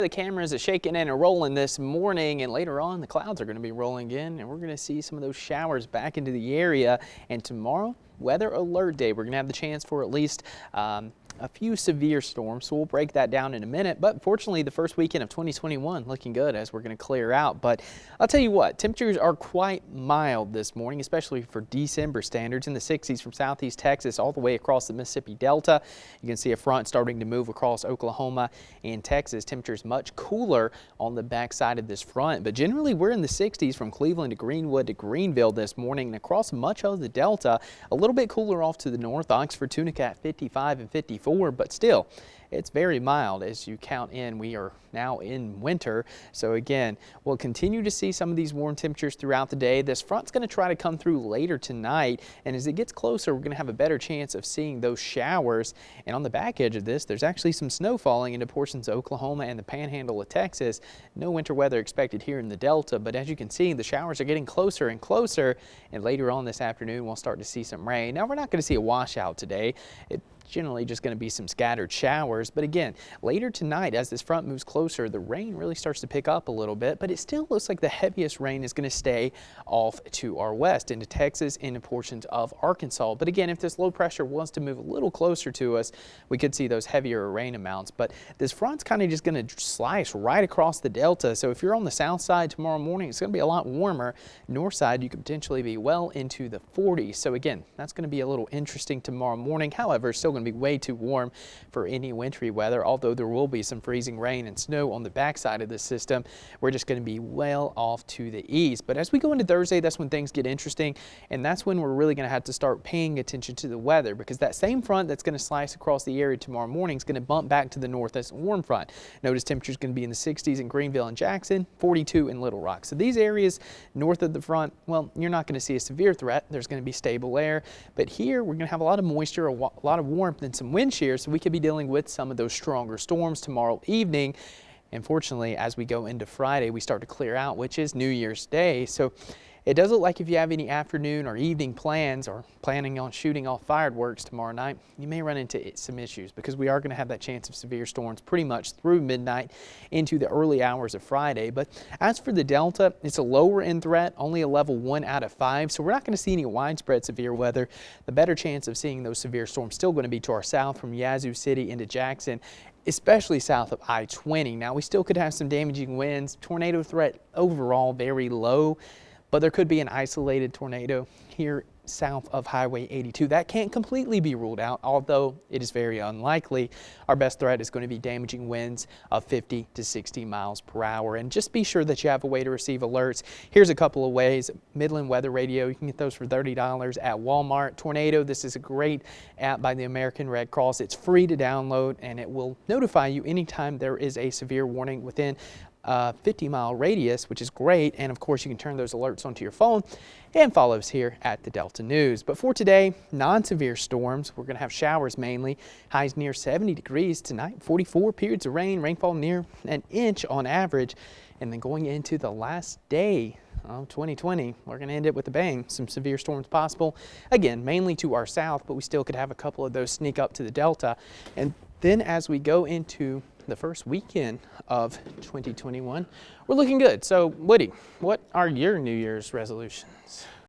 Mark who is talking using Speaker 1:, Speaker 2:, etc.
Speaker 1: The cameras are shaking and rolling this morning, and later on the clouds are going to be rolling in, and we're going to see some of those showers back into the area. And tomorrow, weather alert day, we're going to have the chance for at least a few severe storms, so we'll break that down in a minute. But fortunately, the first weekend of 2021 looking good as we're going to clear out. But I'll tell you what, temperatures are quite mild this morning, especially for December standards, in the 60s from southeast Texas all the way across the Mississippi Delta. You can see a front starting to move across Oklahoma and Texas. Temperatures much cooler on the backside of this front, but generally we're in the 60s from Cleveland to Greenwood to Greenville this morning, and across much of the Delta. A little bit cooler off to the north. Oxford, Tunica at 55 and 54. But still, it's very mild as you count in. We are now in winter. So again, we'll continue to see some of these warm temperatures throughout the day. This front's going to try to come through later tonight, and as it gets closer, we're going to have a better chance of seeing those showers. And on the back edge of this, there's actually some snow falling into portions of Oklahoma and the panhandle of Texas. No winter weather expected here in the Delta, but as you can see, the showers are getting closer and closer, and later on this afternoon, we'll start to see some rain. Now, we're not going to see a washout today. It's generally just going to be some scattered showers, but again, later tonight as this front moves closer, the rain really starts to pick up a little bit, but it still looks like the heaviest rain is going to stay off to our west into Texas, into portions of Arkansas. But again, if this low pressure wants to move a little closer to us, we could see those heavier rain amounts. But this front's kind of just going to slice right across the Delta. So if you're on the south side tomorrow morning, it's going to be a lot warmer. North side, you could potentially be well into the 40s. So again, that's going to be a little interesting tomorrow morning. However, it's still going to be way too warm for any wintry weather, although there will be some freezing rain and snow on the backside of this system. We're just going to be well off to the east. But as we go into Thursday, that's when things get interesting, and that's when we're really going to have to start paying attention to the weather, because that same front that's going to slice across the area tomorrow morning is going to bump back to the north as a warm front. Notice temperatures going to be in the 60s in Greenville and Jackson, 42 in Little Rock. So these areas north of the front, well, you're not going to see a severe threat. There's going to be stable air, but here we're going to have a lot of moisture, a lot of warmth, and some wind shear, so we could be dealing with some of those stronger storms tomorrow evening. And fortunately, as we go into Friday, we start to clear out, which is New Year's Day. So it does look like if you have any afternoon or evening plans or planning on shooting off fireworks tomorrow night, you may run into some issues, because we are going to have that chance of severe storms pretty much through midnight into the early hours of Friday. But as for the Delta, it's a lower end threat, only a level 1 out of 5. So we're not going to see any widespread severe weather. The better chance of seeing those severe storms still going to be to our south from Yazoo City into Jackson, especially south of I-20. Now, we still could have some damaging winds. Tornado threat overall very low, but there could be an isolated tornado here south of Highway 82. That can't completely be ruled out, although it is very unlikely. Our best threat is going to be damaging winds of 50 to 60 miles per hour. And just be sure that you have a way to receive alerts. Here's a couple of ways. Midland Weather Radio, you can get those for $30 at Walmart. Tornado, this is a great app by the American Red Cross. It's free to download, and it will notify you anytime there is a severe warning within 50-mile radius, which is great. And of course, you can turn those alerts onto your phone and follow us here at the Delta News. But for today, non-severe storms. We're going to have showers mainly. Highs near 70 degrees tonight. 44 periods of rain. Rainfall near an inch on average. And then going into the last day of 2020, we're going to end it with a bang. Some severe storms possible. Again, mainly to our south, but we still could have a couple of those sneak up to the Delta. And then as we go into the first weekend of 2021, we're looking good. So, Woody, what are your New Year's resolutions?